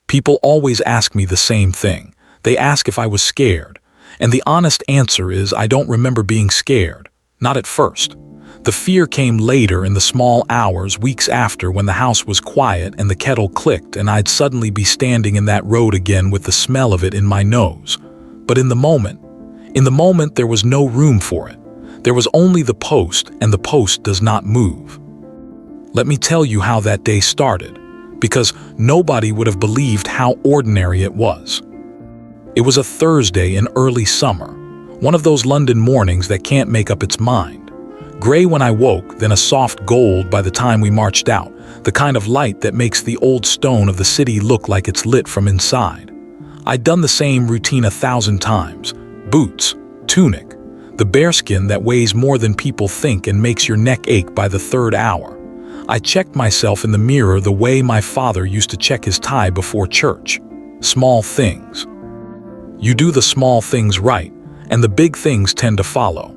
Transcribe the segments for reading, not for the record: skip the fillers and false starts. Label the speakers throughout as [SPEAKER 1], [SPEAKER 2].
[SPEAKER 1] People always ask me the same thing. They ask if I was scared. And the honest answer is I don't remember being scared. Not at first. The fear came later in the small hours, weeks after, when the house was quiet and the kettle clicked and I'd suddenly be standing in that road again with the smell of it in my nose. But in the moment there was no room for it. There was only the post, and the post does not move. Let me tell you how that day started, because nobody would have believed how ordinary it was. It was a Thursday in early summer, one of those London mornings that can't make up its mind. Gray when I woke, then a soft gold by the time we marched out, the kind of light that makes the old stone of the city look like it's lit from inside. I'd done the same routine 1,000 times. Boots, tunic, the bearskin that weighs more than people think and makes your neck ache by the third hour. I checked myself in the mirror the way my father used to check his tie before church. Small things. You do the small things right, and the big things tend to follow.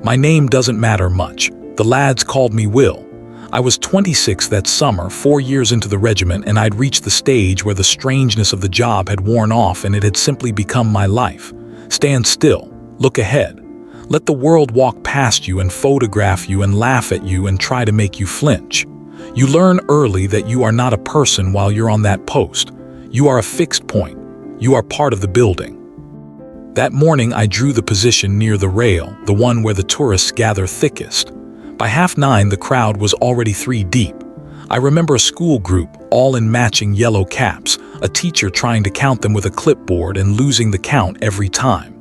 [SPEAKER 1] My name doesn't matter much. The lads called me Will. I was 26 that summer, 4 years into the regiment, and I'd reached the stage where the strangeness of the job had worn off and it had simply become my life. Stand still, look ahead. Let the world walk past you and photograph you and laugh at you and try to make you flinch. You learn early that you are not a person while you're on that post. You are a fixed point. You are part of the building. That morning I drew the position near the rail, the one where the tourists gather thickest. By 9:30 the crowd was already 3 deep. I remember a school group, all in matching yellow caps, a teacher trying to count them with a clipboard and losing the count every time.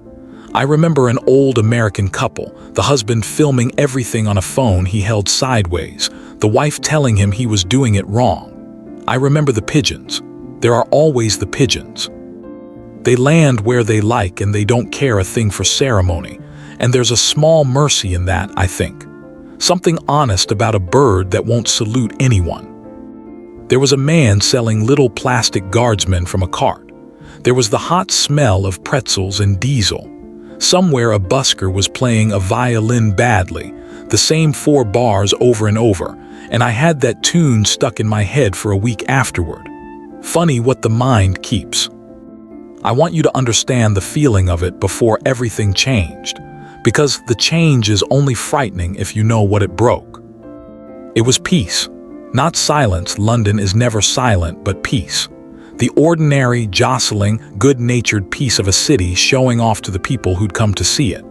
[SPEAKER 1] I remember an old American couple, the husband filming everything on a phone he held sideways, the wife telling him he was doing it wrong. I remember the pigeons. There are always the pigeons. They land where they like and they don't care a thing for ceremony, and there's a small mercy in that, I think. Something honest about a bird that won't salute anyone. There was a man selling little plastic guardsmen from a cart. There was the hot smell of pretzels and diesel. Somewhere a busker was playing a violin badly, the same 4 bars over and over, and I had that tune stuck in my head for a week afterward. Funny what the mind keeps. I want you to understand the feeling of it before everything changed, because the change is only frightening if you know what it broke. It was peace, not silence. London is never silent, but peace. The ordinary, jostling, good-natured peace of a city showing off to the people who'd come to see it.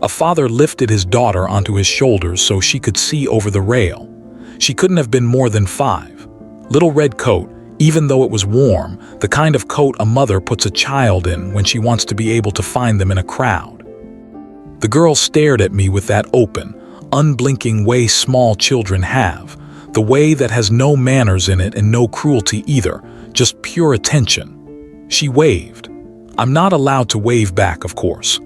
[SPEAKER 1] A father lifted his daughter onto his shoulders so she could see over the rail. She couldn't have been more than 5. Little red coat, even though it was warm, the kind of coat a mother puts a child in when she wants to be able to find them in a crowd. The girl stared at me with that open, unblinking way small children have, the way that has no manners in it and no cruelty either, just pure attention. She waved. I'm not allowed to wave back, of course,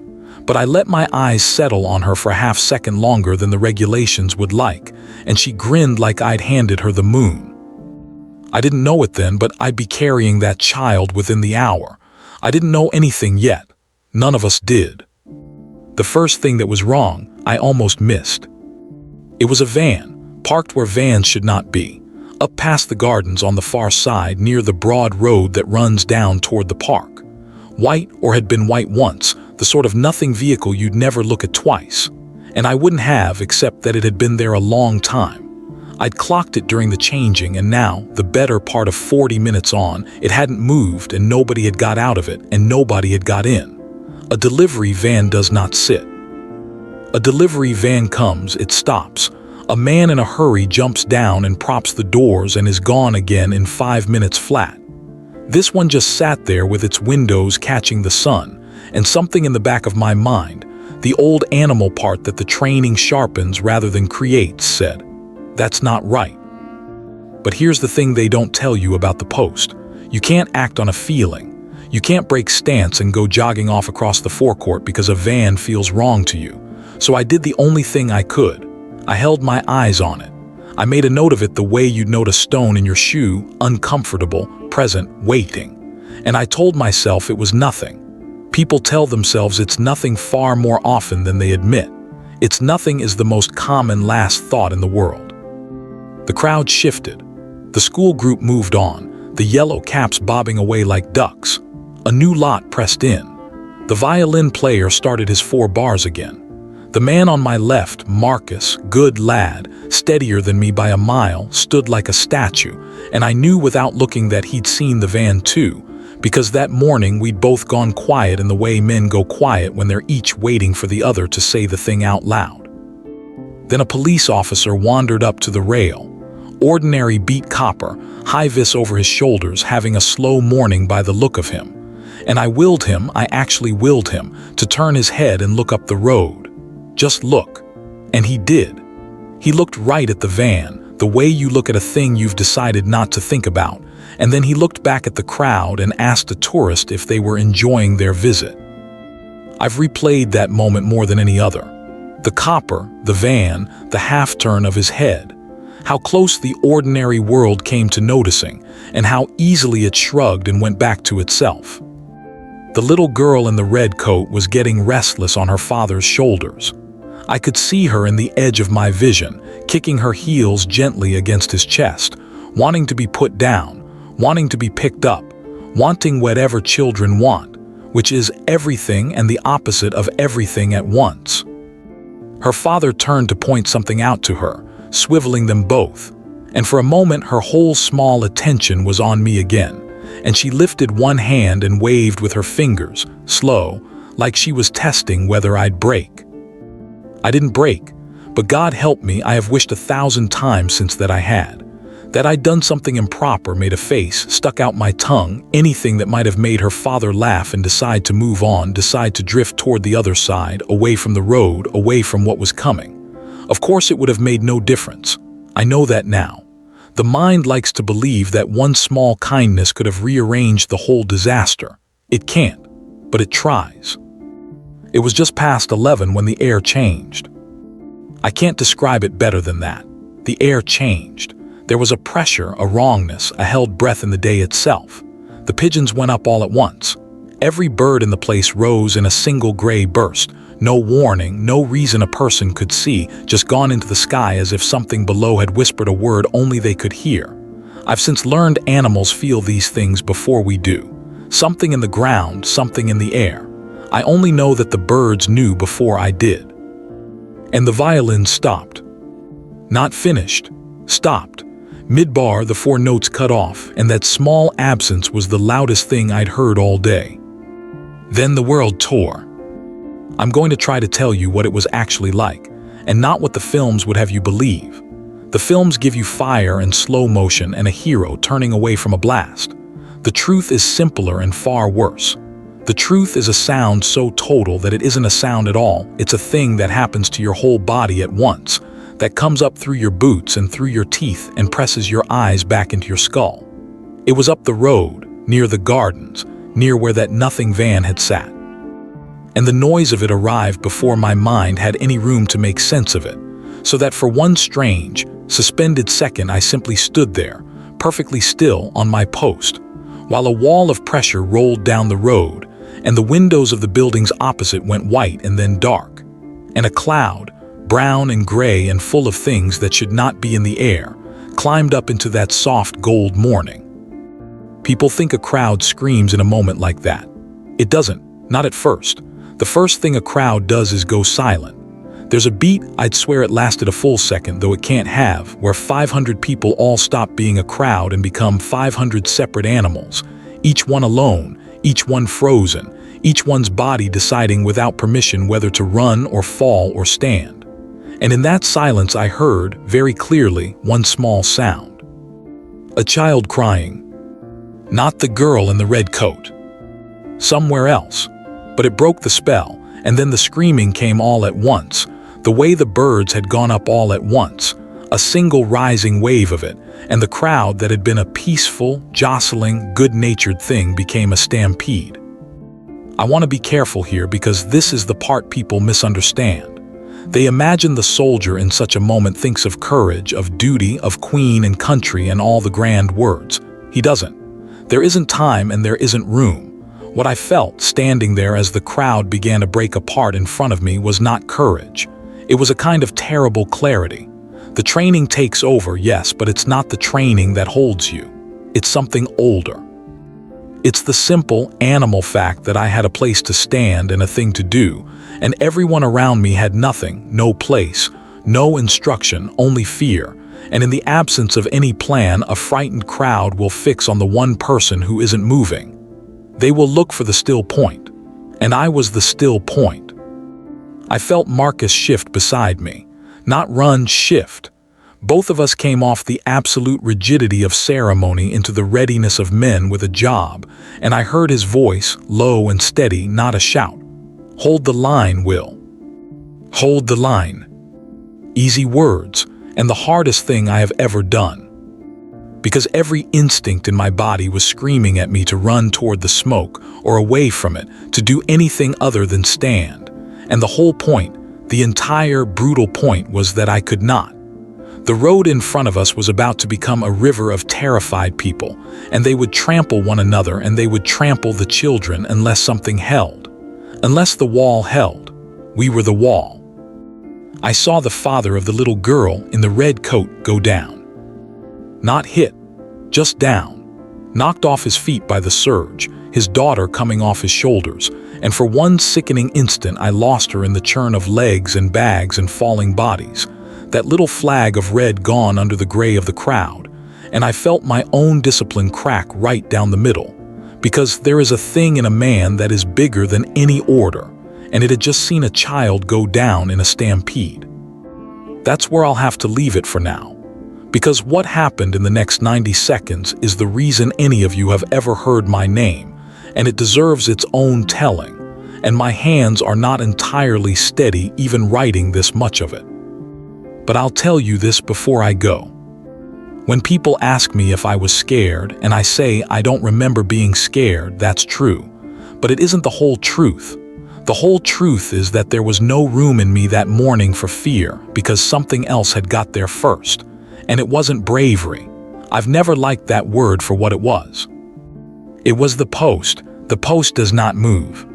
[SPEAKER 1] but I let my eyes settle on her for a half second longer than the regulations would like, and she grinned like I'd handed her the moon. I didn't know it then, but I'd be carrying that child within the hour. I didn't know anything yet. None of us did. The first thing that was wrong, I almost missed. It was a van, parked where vans should not be, up past the gardens on the far side near the broad road that runs down toward the park. White, or had been white once, the sort of nothing vehicle you'd never look at twice. And I wouldn't have, except that it had been there a long time. I'd clocked it during the changing, and now, the better part of 40 minutes on, it hadn't moved and nobody had got out of it and nobody had got in. A delivery van does not sit. A delivery van comes, it stops. A man in a hurry jumps down and props the doors and is gone again in 5 minutes flat. This one just sat there with its windows catching the sun, and something in the back of my mind, the old animal part that the training sharpens rather than creates, said, "That's not right." But here's the thing they don't tell you about the post. You can't act on a feeling. You can't break stance and go jogging off across the forecourt because a van feels wrong to you. So I did the only thing I could. I held my eyes on it. I made a note of it the way you'd note a stone in your shoe, uncomfortable, present, waiting. And I told myself it was nothing. People tell themselves it's nothing far more often than they admit. It's nothing is the most common last thought in the world. The crowd shifted. The school group moved on. the yellow caps bobbing away like ducks. A new lot pressed in. The violin player started his 4 bars again. The man on my left, Marcus, good lad, steadier than me by a mile, stood like a statue, and I knew without looking that he'd seen the van too, because that morning we'd both gone quiet in the way men go quiet when they're each waiting for the other to say the thing out loud. Then a police officer wandered up to the rail. Ordinary beat copper, high-vis over his shoulders, having a slow morning by the look of him. And I actually willed him, to turn his head and look up the road. Just look. And he did. He looked right at the van, the way you look at a thing you've decided not to think about, and then he looked back at the crowd and asked a tourist if they were enjoying their visit. I've replayed that moment more than any other. The copper, the van, the half-turn of his head. How close the ordinary world came to noticing, and how easily it shrugged and went back to itself. The little girl in the red coat was getting restless on her father's shoulders. I could see her in the edge of my vision, kicking her heels gently against his chest, wanting to be put down, wanting to be picked up, wanting whatever children want, which is everything and the opposite of everything at once. Her father turned to point something out to her, swiveling them both, and for a moment her whole small attention was on me again, and she lifted one hand and waved with her fingers, slow, like she was testing whether I'd break. I didn't break, but God help me, I have wished 1,000 times since that I had. That I'd done something improper, made a face, stuck out my tongue, anything that might have made her father laugh and decide to move on, decide to drift toward the other side, away from the road, away from what was coming. Of course it would have made no difference. I know that now. The mind likes to believe that one small kindness could have rearranged the whole disaster. It can't, but it tries. It was just past 11 when the air changed. I can't describe it better than that. The air changed. There was a pressure, a wrongness, a held breath in the day itself. The pigeons went up all at once. Every bird in the place rose in a single gray burst. No warning, no reason a person could see, just gone into the sky as if something below had whispered a word only they could hear. I've since learned animals feel these things before we do. Something in the ground, something in the air. I only know that the birds knew before I did. And the violin stopped. Not finished. Stopped. Mid-bar, the 4 notes cut off, and that small absence was the loudest thing I'd heard all day. Then the world tore. I'm going to try to tell you what it was actually like, and not what the films would have you believe. The films give you fire and slow motion and a hero turning away from a blast. The truth is simpler and far worse. The truth is a sound so total that it isn't a sound at all. It's a thing that happens to your whole body at once, that comes up through your boots and through your teeth and presses your eyes back into your skull. It was up the road, near the gardens, near where that nothing van had sat. And the noise of it arrived before my mind had any room to make sense of it, so that for one strange, suspended second I simply stood there, perfectly still on my post, while a wall of pressure rolled down the road, and the windows of the buildings opposite went white and then dark, and a cloud, brown and gray and full of things that should not be in the air, climbed up into that soft gold morning. People think a crowd screams in a moment like that. It doesn't, not at first. The first thing a crowd does is go silent. There's a beat, I'd swear it lasted a full second, though it can't have, where 500 people all stop being a crowd and become 500 separate animals, each one alone, each one frozen, each one's body deciding without permission whether to run or fall or stand. And in that silence I heard, very clearly, one small sound. A child crying. Not the girl in the red coat. Somewhere else. But it broke the spell, and then the screaming came all at once, the way the birds had gone up all at once, a single rising wave of it, and the crowd that had been a peaceful, jostling, good-natured thing became a stampede. I want to be careful here because this is the part people misunderstand. They imagine the soldier in such a moment thinks of courage, of duty, of queen and country and all the grand words. He doesn't. There isn't time and there isn't room. What I felt, standing there as the crowd began to break apart in front of me, was not courage. It was a kind of terrible clarity. The training takes over, yes, but it's not the training that holds you. It's something older. It's the simple, animal fact that I had a place to stand and a thing to do, and everyone around me had nothing, no place, no instruction, only fear, and in the absence of any plan, a frightened crowd will fix on the one person who isn't moving. They will look for the still point, and I was the still point. I felt Marcus shift beside me, not run, shift. Both of us came off the absolute rigidity of ceremony into the readiness of men with a job, and I heard his voice, low and steady, not a shout. "Hold the line, Will. Hold the line." Easy words, and the hardest thing I have ever done. Because every instinct in my body was screaming at me to run toward the smoke or away from it, to do anything other than stand. And the whole point, the entire brutal point, was that I could not. The road in front of us was about to become a river of terrified people, and they would trample one another, and they would trample the children unless something held. Unless the wall held. We were the wall. I saw the father of the little girl in the red coat go down. Not hit, just down. Knocked off his feet by the surge, his daughter coming off his shoulders, and for one sickening instant I lost her in the churn of legs and bags and falling bodies. That little flag of red gone under the gray of the crowd, and I felt my own discipline crack right down the middle, because there is a thing in a man that is bigger than any order, and it had just seen a child go down in a stampede. That's where I'll have to leave it for now, because what happened in the next 90 seconds is the reason any of you have ever heard my name, and it deserves its own telling, and my hands are not entirely steady even writing this much of it. But I'll tell you this before I go. When people ask me if I was scared, and I say I don't remember being scared, that's true. But it isn't the whole truth. The whole truth is that there was no room in me that morning for fear, because something else had got there first. And it wasn't bravery. I've never liked that word for what it was. It was the post. The post does not move.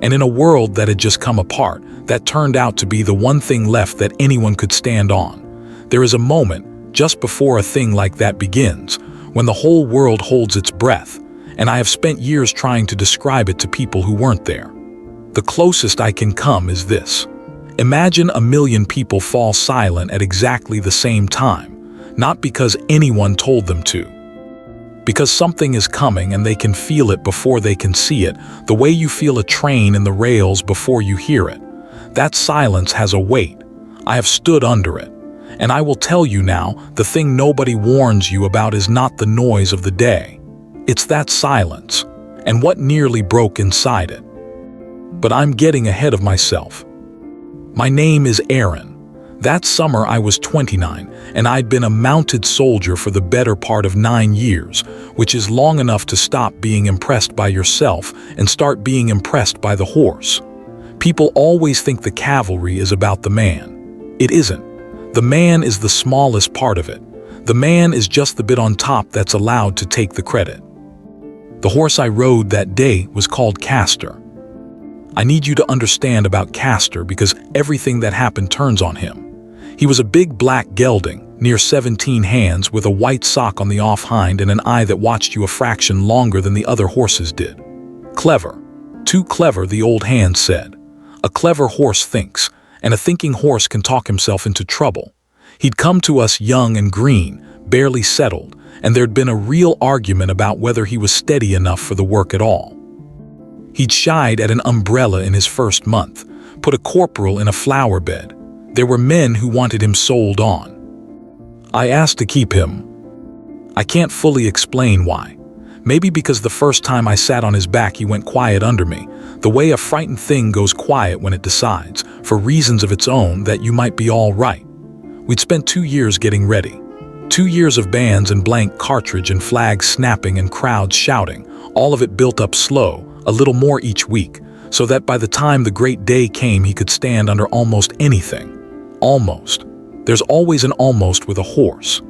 [SPEAKER 1] And in a world that had just come apart, that turned out to be the one thing left that anyone could stand on, there is a moment, just before a thing like that begins, when the whole world holds its breath, and I have spent years trying to describe it to people who weren't there. The closest I can come is this. Imagine 1,000,000 people fall silent at exactly the same time, not because anyone told them to. Because something is coming and they can feel it before they can see it, the way you feel a train in the rails before you hear it. That silence has a weight. I have stood under it. And I will tell you now, the thing nobody warns you about is not the noise of the day. It's that silence, and what nearly broke inside it. But I'm getting ahead of myself. My name is Aaron. That summer I was 29, and I'd been a mounted soldier for the better part of 9 years, which is long enough to stop being impressed by yourself and start being impressed by the horse. People always think the cavalry is about the man. It isn't. The man is the smallest part of it. The man is just the bit on top that's allowed to take the credit. The horse I rode that day was called Castor. I need you to understand about Castor because everything that happened turns on him. He was a big black gelding, near 17 hands, with a white sock on the off hind and an eye that watched you a fraction longer than the other horses did. Clever. Too clever, the old hand said. A clever horse thinks, and a thinking horse can talk himself into trouble. He'd come to us young and green, barely settled, and there'd been a real argument about whether he was steady enough for the work at all. He'd shied at an umbrella in his first month, put a corporal in a flower bed. There were men who wanted him sold on. I asked to keep him. I can't fully explain why. Maybe because the first time I sat on his back he went quiet under me, the way a frightened thing goes quiet when it decides, for reasons of its own, that you might be all right. We'd spent 2 years getting ready. 2 years of bands and blank cartridge and flags snapping and crowds shouting, all of it built up slow, a little more each week, so that by the time the great day came he could stand under almost anything. Almost. There's always an almost with a horse.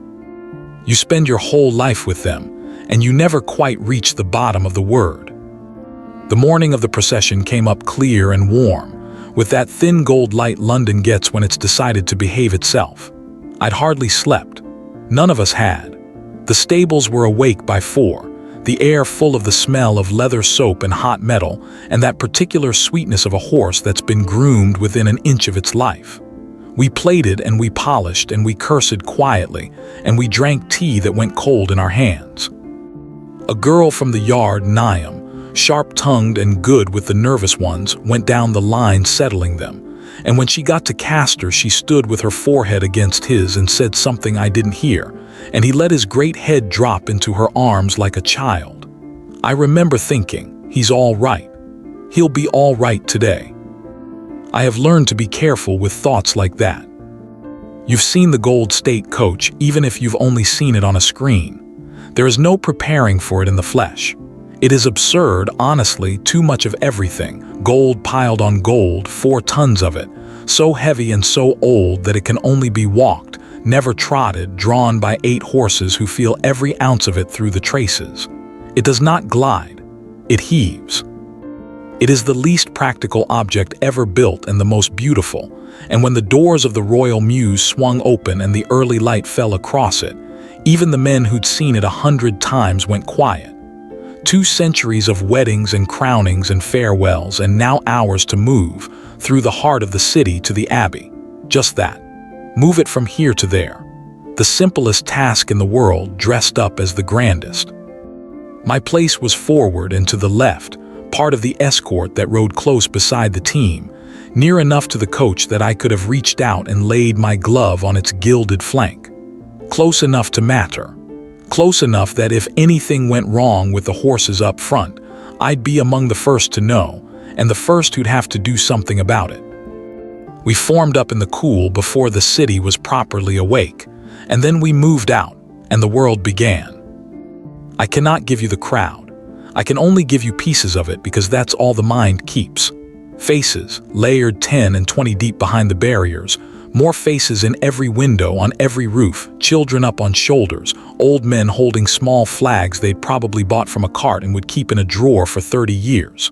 [SPEAKER 1] You spend your whole life with them, and you never quite reach the bottom of the word. The morning of the procession came up clear and warm, with that thin gold light London gets when it's decided to behave itself. I'd hardly slept. None of us had. The stables were awake by 4, the air full of the smell of leather soap and hot metal, and that particular sweetness of a horse that's been groomed within an inch of its life. We plated and we polished and we cursed quietly, and we drank tea that went cold in our hands. A girl from the yard, Niam, sharp-tongued and good with the nervous ones, went down the line settling them, and when she got to Castor she stood with her forehead against his and said something I didn't hear, and he let his great head drop into her arms like a child. I remember thinking, he's all right. He'll be all right today. I have learned to be careful with thoughts like that. You've seen the Gold State coach even if you've only seen it on a screen. There is no preparing for it in the flesh. It is absurd, honestly, too much of everything, gold piled on gold, 4 tons of it, so heavy and so old that it can only be walked, never trotted, drawn by 8 horses who feel every ounce of it through the traces. It does not glide, it heaves. It is the least practical object ever built and the most beautiful, and when the doors of the Royal Mews swung open and the early light fell across it, even the men who'd seen it 100 times went quiet. 2 centuries of weddings and crownings and farewells, and now ours to move through the heart of the city to the Abbey. Just that. Move it from here to there. The simplest task in the world dressed up as the grandest. My place was forward and to the left, part of the escort that rode close beside the team, near enough to the coach that I could have reached out and laid my glove on its gilded flank. Close enough to matter. Close enough that if anything went wrong with the horses up front, I'd be among the first to know, and the first who'd have to do something about it. We formed up in the cool before the city was properly awake, and then we moved out, and the world began. I cannot give you the crowd. I can only give you pieces of it because that's all the mind keeps. Faces, layered 10 and 20 deep behind the barriers, more faces in every window, on every roof, children up on shoulders, old men holding small flags they'd probably bought from a cart and would keep in a drawer for 30 years.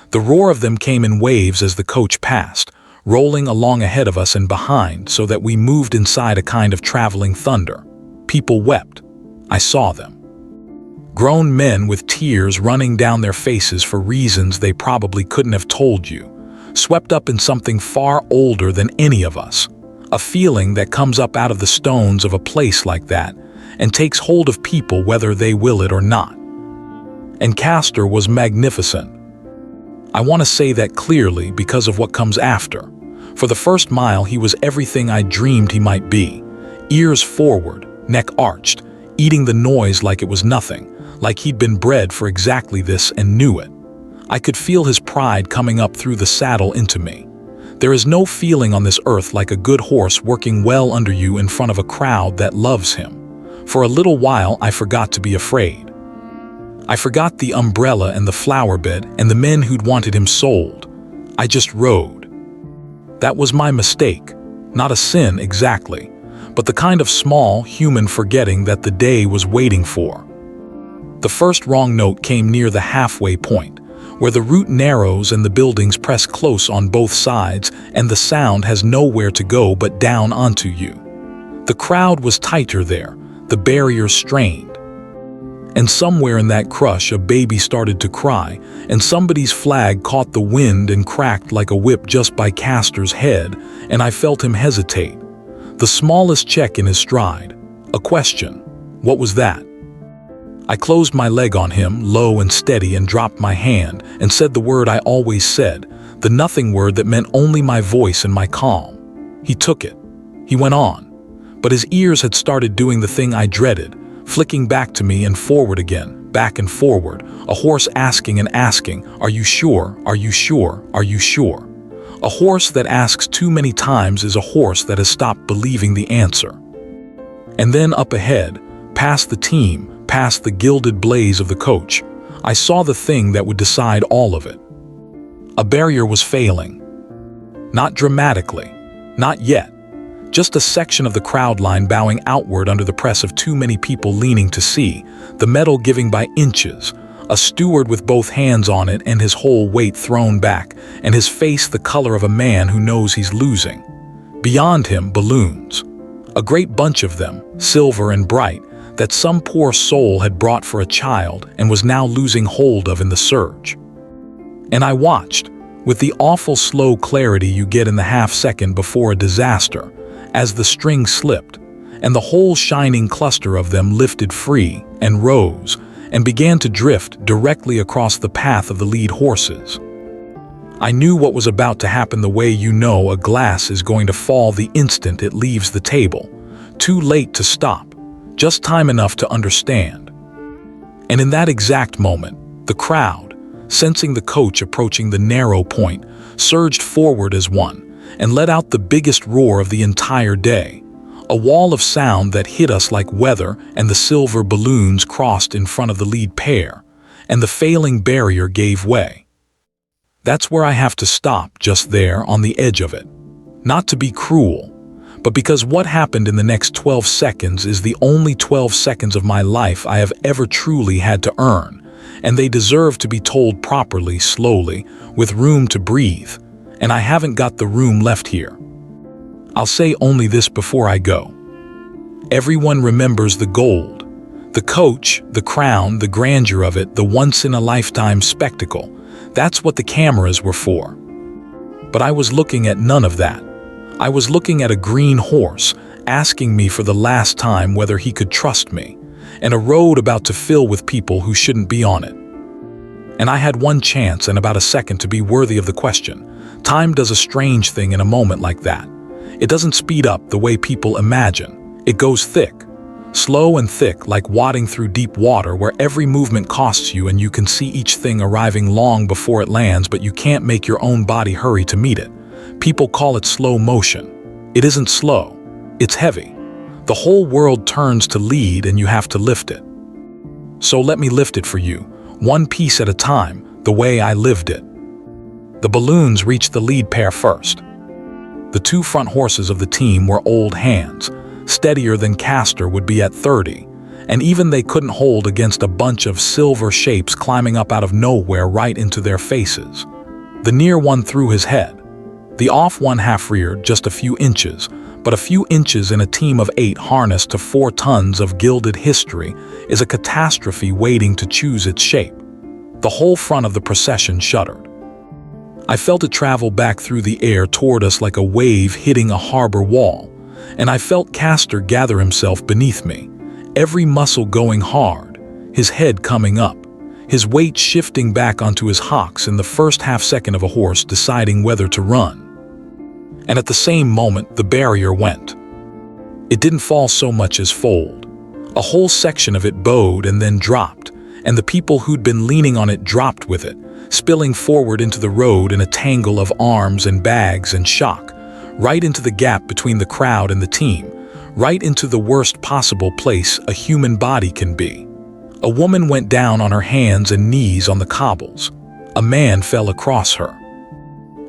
[SPEAKER 1] The roar of them came in waves as the coach passed, rolling along ahead of us and behind so that we moved inside a kind of traveling thunder. People wept. I saw them. Grown men with tears running down their faces for reasons they probably couldn't have told you, swept up in something far older than any of us. A feeling that comes up out of the stones of a place like that and takes hold of people whether they will it or not. And Castor was magnificent. I want to say that clearly because of what comes after. For the first mile he was everything I dreamed he might be. Ears forward, neck arched, eating the noise like it was nothing, like he'd been bred for exactly this and knew it. I could feel his pride coming up through the saddle into me. There is no feeling on this earth like a good horse working well under you in front of a crowd that loves him. For a little while I forgot to be afraid. I forgot the umbrella and the flower bed and the men who'd wanted him sold. I just rode. That was my mistake. Not a sin exactly, but the kind of small, human forgetting that the day was waiting for. The first wrong note came near the halfway point, where the route narrows and the buildings press close on both sides and the sound has nowhere to go but down onto you. The crowd was tighter there, the barriers strained. And somewhere in that crush a baby started to cry, and somebody's flag caught the wind and cracked like a whip just by Castor's head, and I felt him hesitate. The smallest check in his stride. A question. What was that? I closed my leg on him, low and steady, and dropped my hand, and said the word I always said, the nothing word that meant only my voice and my calm. He took it. He went on. But his ears had started doing the thing I dreaded, flicking back to me and forward again, back and forward, a horse asking and asking, "Are you sure? Are you sure? Are you sure?" A horse that asks too many times is a horse that has stopped believing the answer. And then up ahead, past the team, past the gilded blaze of the coach, I saw the thing that would decide all of it. A barrier was failing. Not dramatically. Not yet. Just a section of the crowd line bowing outward under the press of too many people leaning to see, the metal giving by inches, a steward with both hands on it and his whole weight thrown back, and his face the color of a man who knows he's losing. Beyond him, balloons. A great bunch of them, silver and bright, that some poor soul had brought for a child and was now losing hold of in the surge. And I watched, with the awful slow clarity you get in the half-second before a disaster, as the string slipped, and the whole shining cluster of them lifted free and rose and began to drift directly across the path of the lead horses. I knew what was about to happen the way you know a glass is going to fall the instant it leaves the table, too late to stop, just time enough to understand. And in that exact moment, the crowd, sensing the coach approaching the narrow point, surged forward as one and let out the biggest roar of the entire day, a wall of sound that hit us like weather, and the silver balloons crossed in front of the lead pair, and the failing barrier gave way. That's where I have to stop, just there on the edge of it. Not to be cruel, but because what happened in the next 12 seconds is the only 12 seconds of my life I have ever truly had to earn, and they deserve to be told properly, slowly, with room to breathe, and I haven't got the room left here. I'll say only this before I go. Everyone remembers the gold, the coach, the crown, the grandeur of it, the once-in-a-lifetime spectacle. That's what the cameras were for. But I was looking at none of that. I was looking at a green horse, asking me for the last time whether he could trust me, and a road about to fill with people who shouldn't be on it. And I had one chance and about a second to be worthy of the question. Time does a strange thing in a moment like that. It doesn't speed up the way people imagine. It goes thick. Slow and thick, like wading through deep water where every movement costs you and you can see each thing arriving long before it lands, but you can't make your own body hurry to meet it. People call it slow motion. It isn't slow. It's heavy. The whole world turns to lead and you have to lift it. So let me lift it for you, one piece at a time, the way I lived it. The balloons reached the lead pair first. The two front horses of the team were old hands, steadier than Castor would be at 30, and even they couldn't hold against a bunch of silver shapes climbing up out of nowhere right into their faces. The near one threw his head. The off one half-reared just a few inches, but a few inches in a team of 8 harnessed to 4 tons of gilded history is a catastrophe waiting to choose its shape. The whole front of the procession shuddered. I felt it travel back through the air toward us like a wave hitting a harbor wall, and I felt Castor gather himself beneath me, every muscle going hard, his head coming up, his weight shifting back onto his hocks in the first half-second of a horse deciding whether to run. And at the same moment, the barrier went. It didn't fall so much as fold. A whole section of it bowed and then dropped, and the people who'd been leaning on it dropped with it, spilling forward into the road in a tangle of arms and bags and shock, right into the gap between the crowd and the team, right into the worst possible place a human body can be. A woman went down on her hands and knees on the cobbles. A man fell across her.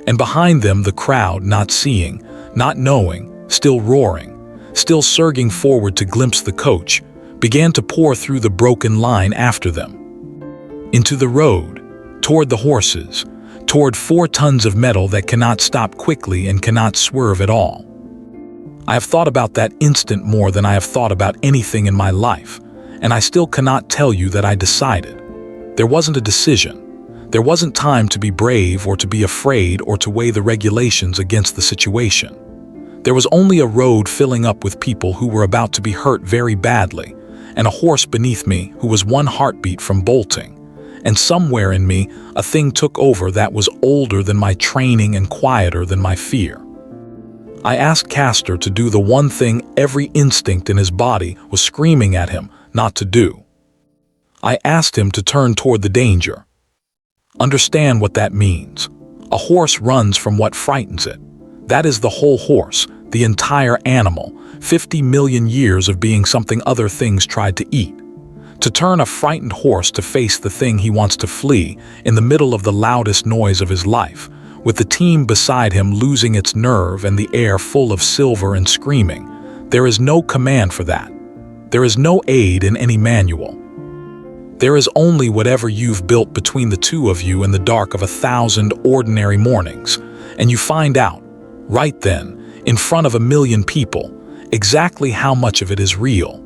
[SPEAKER 1] And behind them, the crowd, not seeing, not knowing, still roaring, still surging forward to glimpse the coach, began to pour through the broken line after them. Into the road, toward the horses, toward 4 tons of metal that cannot stop quickly and cannot swerve at all. I have thought about that instant more than I have thought about anything in my life, and I still cannot tell you that I decided. There wasn't a decision. There wasn't time to be brave or to be afraid or to weigh the regulations against the situation. There was only a road filling up with people who were about to be hurt very badly, and a horse beneath me who was one heartbeat from bolting. And somewhere in me, a thing took over that was older than my training and quieter than my fear. I asked Castor to do the one thing every instinct in his body was screaming at him not to do. I asked him to turn toward the danger. Understand what that means. A horse runs from what frightens it. That is the whole horse, the entire animal, 50 million years of being something other things tried to eat. To turn a frightened horse to face the thing he wants to flee in the middle of the loudest noise of his life, with the team beside him losing its nerve and the air full of silver and screaming, there is no command for that. There is no aid in any manual. There is only whatever you've built between the two of you in the dark of 1,000 ordinary mornings, and you find out, right then, in front of 1 million people, exactly how much of it is real.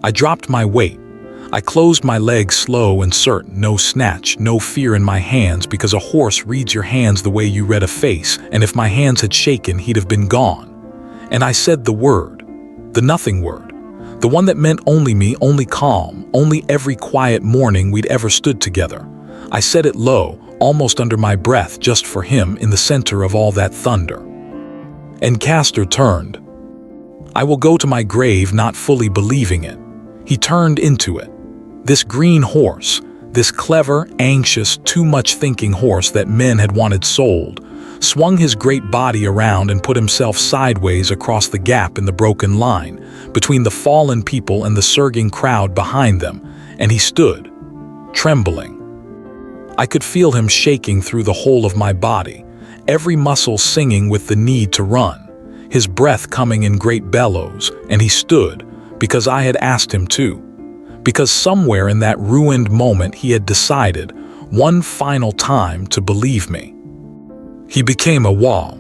[SPEAKER 1] I dropped my weight. I closed my legs slow and certain, no snatch, no fear in my hands, because a horse reads your hands the way you read a face, and if my hands had shaken, he'd have been gone. And I said the word, the nothing word, the one that meant only me, only calm, only every quiet morning we'd ever stood together. I said it low, almost under my breath, just for him, in the center of all that thunder. And Castor turned. I will go to my grave not fully believing it. He turned into it. This green horse, this clever, anxious, too much thinking horse that men had wanted sold, swung his great body around and put himself sideways across the gap in the broken line, between the fallen people and the surging crowd behind them, and he stood, trembling. I could feel him shaking through the whole of my body, every muscle singing with the need to run, his breath coming in great bellows, and he stood, because I had asked him to. Because somewhere in that ruined moment he had decided, one final time, to believe me. He became a wall.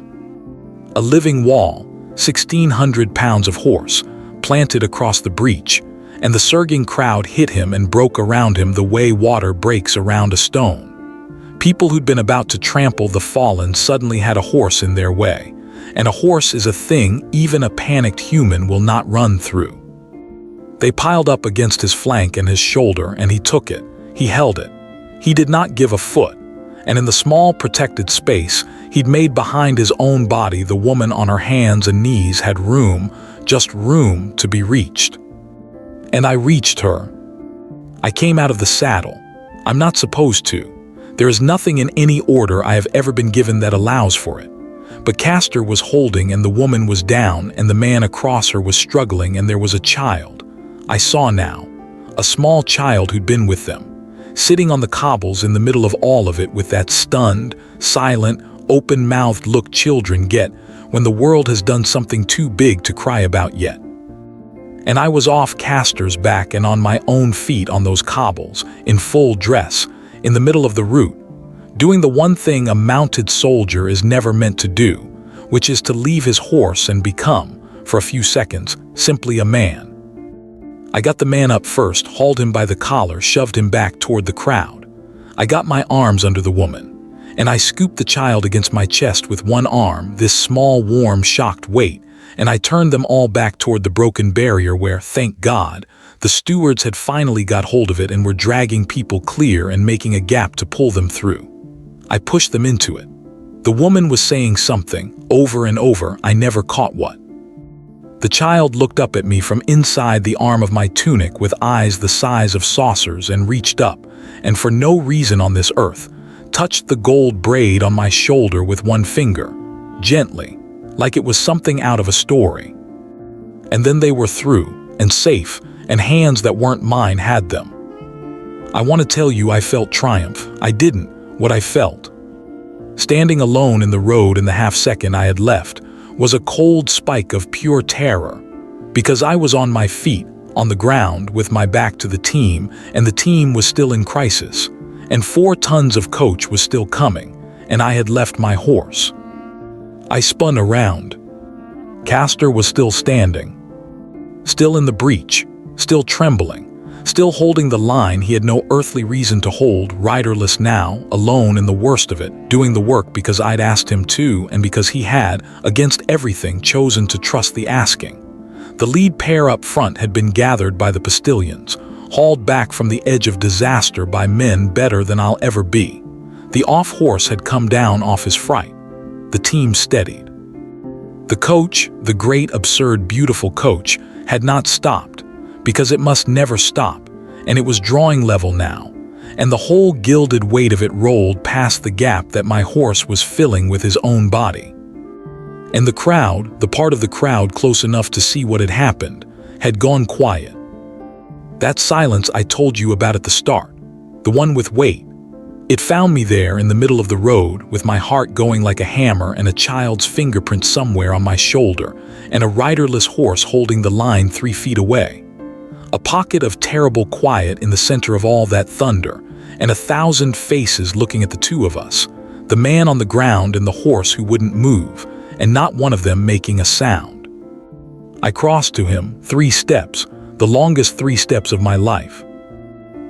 [SPEAKER 1] A living wall, 1,600 pounds of horse, planted across the breach, and the surging crowd hit him and broke around him the way water breaks around a stone. People who'd been about to trample the fallen suddenly had a horse in their way, and a horse is a thing even a panicked human will not run through. They piled up against his flank and his shoulder, and he took it. He held it. He did not give a foot, and in the small protected space he'd made behind his own body, the woman on her hands and knees had room, just room, to be reached. And I reached her. I came out of the saddle. I'm not supposed to. There is nothing in any order I have ever been given that allows for it. But Castor was holding, and the woman was down, and the man across her was struggling, and there was a child. I saw now, a small child who'd been with them, sitting on the cobbles in the middle of all of it with that stunned, silent, open-mouthed look children get when the world has done something too big to cry about yet. And I was off Castor's back and on my own feet on those cobbles, in full dress, in the middle of the route, doing the one thing a mounted soldier is never meant to do, which is to leave his horse and become, for a few seconds, simply a man. I got the man up first, hauled him by the collar, shoved him back toward the crowd. I got my arms under the woman, and I scooped the child against my chest with one arm, this small, warm, shocked weight, and I turned them all back toward the broken barrier where, thank God, the stewards had finally got hold of it and were dragging people clear and making a gap to pull them through. I pushed them into it. The woman was saying something, over and over, I never caught what. The child looked up at me from inside the arm of my tunic with eyes the size of saucers and reached up, and for no reason on this earth, touched the gold braid on my shoulder with one finger, gently, like it was something out of a story. And then they were through, and safe, and hands that weren't mine had them. I want to tell you I felt triumph. I didn't, what I felt. Standing alone in the road in the half-second I had left, was a cold spike of pure terror, because I was on my feet, on the ground, with my back to the team, and the team was still in crisis, and 4 tons of coach was still coming, and I had left my horse. I spun around. Castor was still standing, still in the breach, still trembling, still holding the line he had no earthly reason to hold, riderless now, alone in the worst of it, doing the work because I'd asked him to and because he had, against everything, chosen to trust the asking. The lead pair up front had been gathered by the postilions, hauled back from the edge of disaster by men better than I'll ever be. The off-horse had come down off his fright. The team steadied. The coach, the great, absurd, beautiful coach, had not stopped, because it must never stop, and it was drawing level now, and the whole gilded weight of it rolled past the gap that my horse was filling with his own body. And the crowd, the part of the crowd close enough to see what had happened, had gone quiet. That silence I told you about at the start, the one with weight, it found me there in the middle of the road with my heart going like a hammer and a child's fingerprint somewhere on my shoulder and a riderless horse holding the line 3 feet away. A pocket of terrible quiet in the center of all that thunder, and 1,000 faces looking at the two of us, the man on the ground and the horse who wouldn't move, and not one of them making a sound. I crossed to him, 3 steps, the longest 3 steps of my life.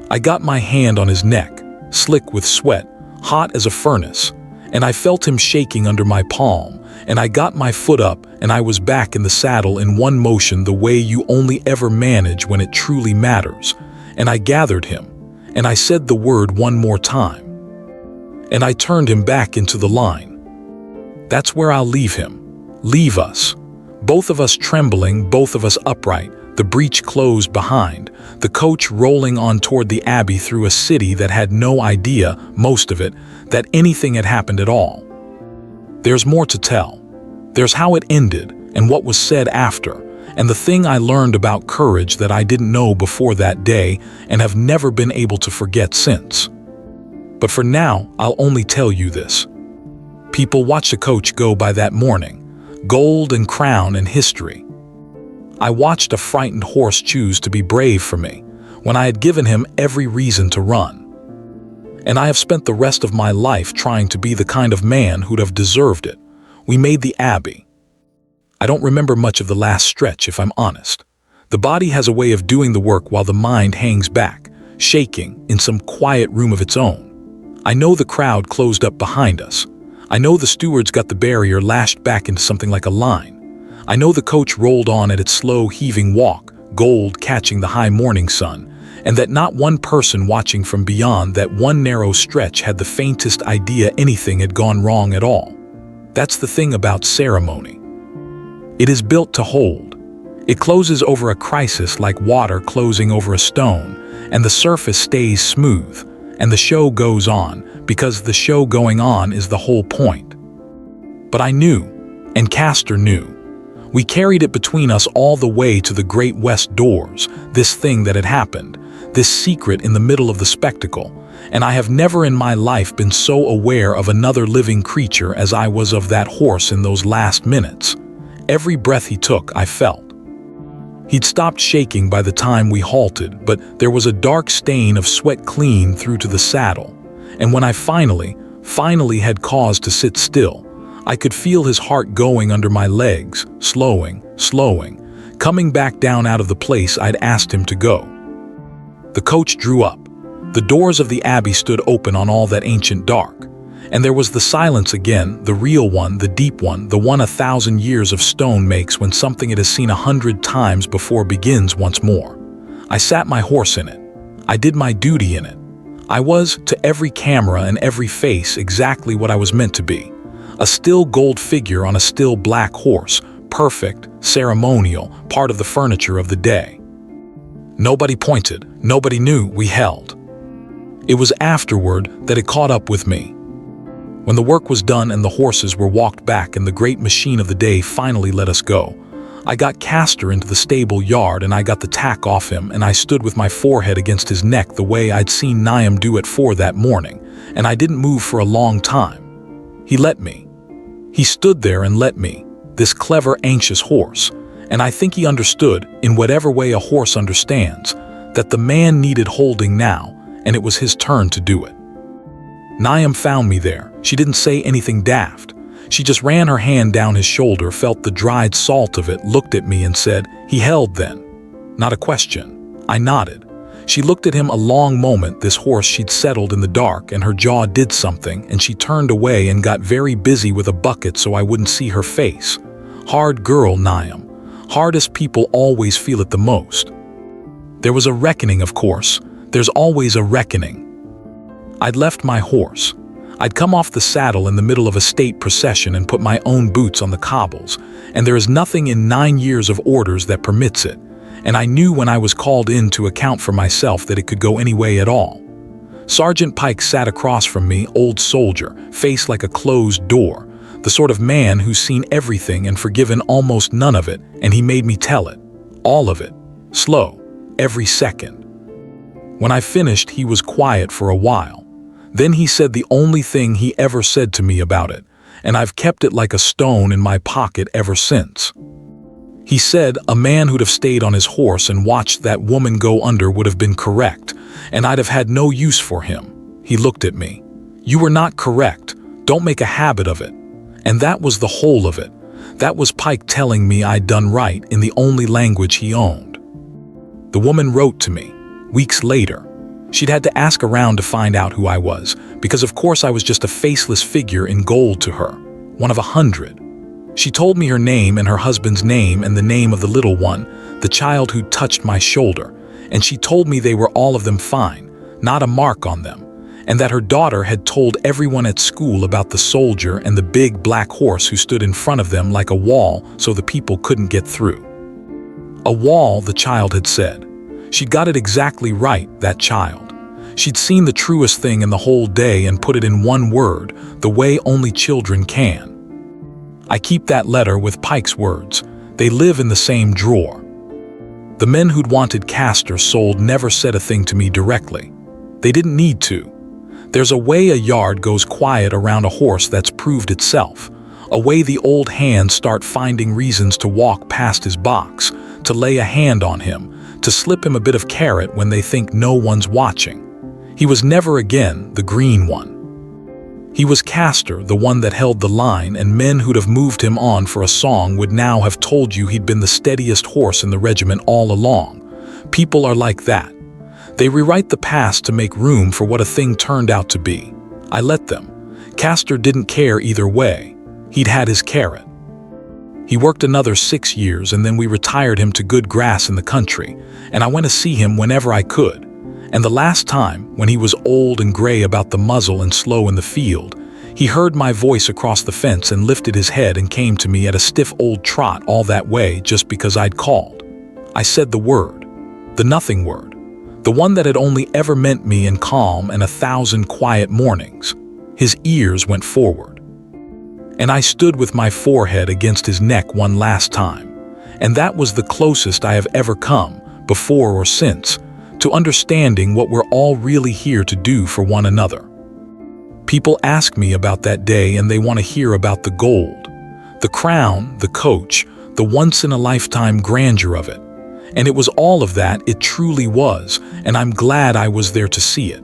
[SPEAKER 1] I got my hand on his neck, slick with sweat, hot as a furnace, and I felt him shaking under my palm, and I got my foot up and I was back in the saddle in one motion, the way you only ever manage when it truly matters. And I gathered him, and I said the word one more time. And I turned him back into the line. That's where I'll leave him. Leave us. Both of us trembling, both of us upright, the breach closed behind, the coach rolling on toward the Abbey through a city that had no idea, most of it, that anything had happened at all. There's more to tell. There's how it ended and what was said after, and the thing I learned about courage that I didn't know before that day and have never been able to forget since. But for now, I'll only tell you this. People watched the coach go by that morning, gold and crown and history. I watched a frightened horse choose to be brave for me when I had given him every reason to run. And I have spent the rest of my life trying to be the kind of man who'd have deserved it. We made the Abbey. I don't remember much of the last stretch, if I'm honest. The body has a way of doing the work while the mind hangs back, shaking in some quiet room of its own. I know the crowd closed up behind us. I know the stewards got the barrier lashed back into something like a line. I know the coach rolled on at its slow, heaving walk, gold catching the high morning sun, and that not one person watching from beyond that one narrow stretch had the faintest idea anything had gone wrong at all. That's the thing about ceremony. It is built to hold. It closes over a crisis like water closing over a stone, and the surface stays smooth, and the show goes on, because the show going on is the whole point. But I knew, and Castor knew. We carried it between us all the way to the great west doors, this thing that had happened, this secret in the middle of the spectacle, and I have never in my life been so aware of another living creature as I was of that horse in those last minutes. Every breath he took, I felt. He'd stopped shaking by the time we halted, but there was a dark stain of sweat clean through to the saddle, and when I finally had cause to sit still, I could feel his heart going under my legs, slowing, coming back down out of the place I'd asked him to go. The coach drew up. The doors of the Abbey stood open on all that ancient dark, and there was the silence again, the real one, the deep one, the one 1,000 years of stone makes when something it has seen 100 times before begins once more. I sat my horse in it. I did my duty in it. I was, to every camera and every face, exactly what I was meant to be. A still gold figure on a still black horse, perfect, ceremonial, part of the furniture of the day. Nobody pointed, nobody knew we held. It was afterward that it caught up with me. When the work was done and the horses were walked back and the great machine of the day finally let us go, I got Castor into the stable yard and I got the tack off him and I stood with my forehead against his neck the way I'd seen Niam do at 4 that morning, and I didn't move for a long time. He let me. He stood there and let me, this clever, anxious horse, and I think he understood, in whatever way a horse understands, that the man needed holding now, and it was his turn to do it. Niam found me there. She didn't say anything daft. She just ran her hand down his shoulder, felt the dried salt of it, looked at me and said, "He held then." Not a question. I nodded. She looked at him a long moment, this horse she'd settled in the dark, and her jaw did something, and she turned away and got very busy with a bucket so I wouldn't see her face. Hard girl, Niam. Hardest people always feel it the most. There was a reckoning, of course. There's always a reckoning. I'd left my horse. I'd come off the saddle in the middle of a state procession and put my own boots on the cobbles, and there is nothing in 9 years of orders that permits it. And I knew when I was called in to account for myself that it could go any way at all. Sergeant Pike sat across from me, old soldier, face like a closed door, the sort of man who's seen everything and forgiven almost none of it, and he made me tell it. All of it. Slow. Every second. When I finished, he was quiet for a while. Then he said the only thing he ever said to me about it, and I've kept it like a stone in my pocket ever since. He said a man who'd have stayed on his horse and watched that woman go under would have been correct, and I'd have had no use for him. He looked at me. You were not correct. Don't make a habit of it. And that was the whole of it. That was Pike telling me I'd done right in the only language he owned. The woman wrote to me, weeks later. She'd had to ask around to find out who I was, because of course I was just a faceless figure in gold to her, one of 100. She told me her name and her husband's name and the name of the little one, the child who touched my shoulder, and she told me they were all of them fine, not a mark on them, and that her daughter had told everyone at school about the soldier and the big black horse who stood in front of them like a wall so the people couldn't get through. A wall, the child had said. She'd got it exactly right, that child. She'd seen the truest thing in the whole day and put it in one word, the way only children can. I keep that letter with Pike's words. They live in the same drawer. The men who'd wanted Castor sold never said a thing to me directly. They didn't need to. There's a way a yard goes quiet around a horse that's proved itself, a way the old hands start finding reasons to walk past his box, to lay a hand on him, to slip him a bit of carrot when they think no one's watching. He was never again the green one. He was Castor, the one that held the line, and men who'd have moved him on for a song would now have told you he'd been the steadiest horse in the regiment all along. People are like that. They rewrite the past to make room for what a thing turned out to be. I let them. Castor didn't care either way. He'd had his carrot. He worked another 6 years and then we retired him to good grass in the country, and I went to see him whenever I could. And the last time, when he was old and gray about the muzzle and slow in the field, he heard my voice across the fence and lifted his head and came to me at a stiff old trot all that way just because I'd called. I said the word, the nothing word, the one that had only ever meant me in calm and 1,000 quiet mornings. His ears went forward. And I stood with my forehead against his neck one last time. And that was the closest I have ever come, before or since, to understanding what we're all really here to do for one another. People ask me about that day and they want to hear about the gold, the crown, the coach, the once-in-a-lifetime grandeur of it. And it was all of that, it truly was, and I'm glad I was there to see it.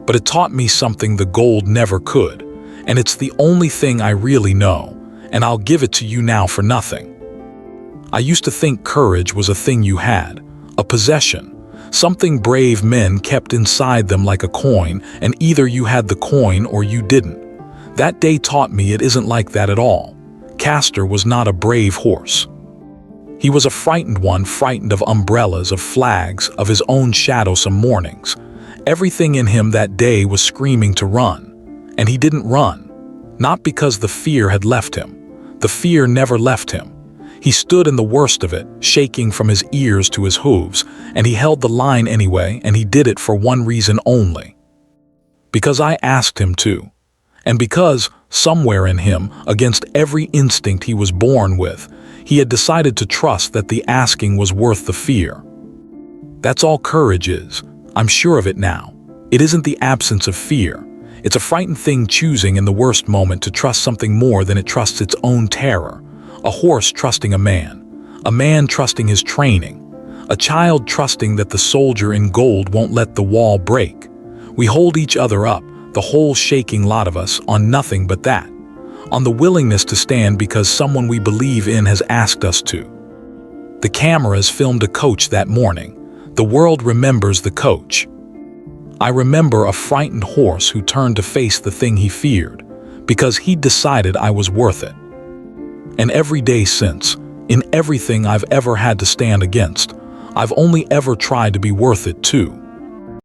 [SPEAKER 1] But it taught me something the gold never could, and it's the only thing I really know, and I'll give it to you now for nothing. I used to think courage was a thing you had, a possession, something brave men kept inside them like a coin, and either you had the coin or you didn't. That day taught me it isn't like that at all. Castor was not a brave horse. He was a frightened one, frightened of umbrellas, of flags, of his own shadow some mornings. Everything in him that day was screaming to run, and he didn't run. Not because the fear had left him. The fear never left him. He stood in the worst of it, shaking from his ears to his hooves, and he held the line anyway, and he did it for one reason only. Because I asked him to. And because, somewhere in him, against every instinct he was born with, he had decided to trust that the asking was worth the fear. That's all courage is. I'm sure of it now. It isn't the absence of fear. It's a frightened thing choosing in the worst moment to trust something more than it trusts its own terror. A horse trusting a man trusting his training, a child trusting that the soldier in gold won't let the wall break. We hold each other up, the whole shaking lot of us, on nothing but that, on the willingness to stand because someone we believe in has asked us to. The cameras filmed a coach that morning. The world remembers the coach. I remember a frightened horse who turned to face the thing he feared, because he'd decided I was worth it. And every day since, in everything I've ever had to stand against, I've only ever tried to be worth it too.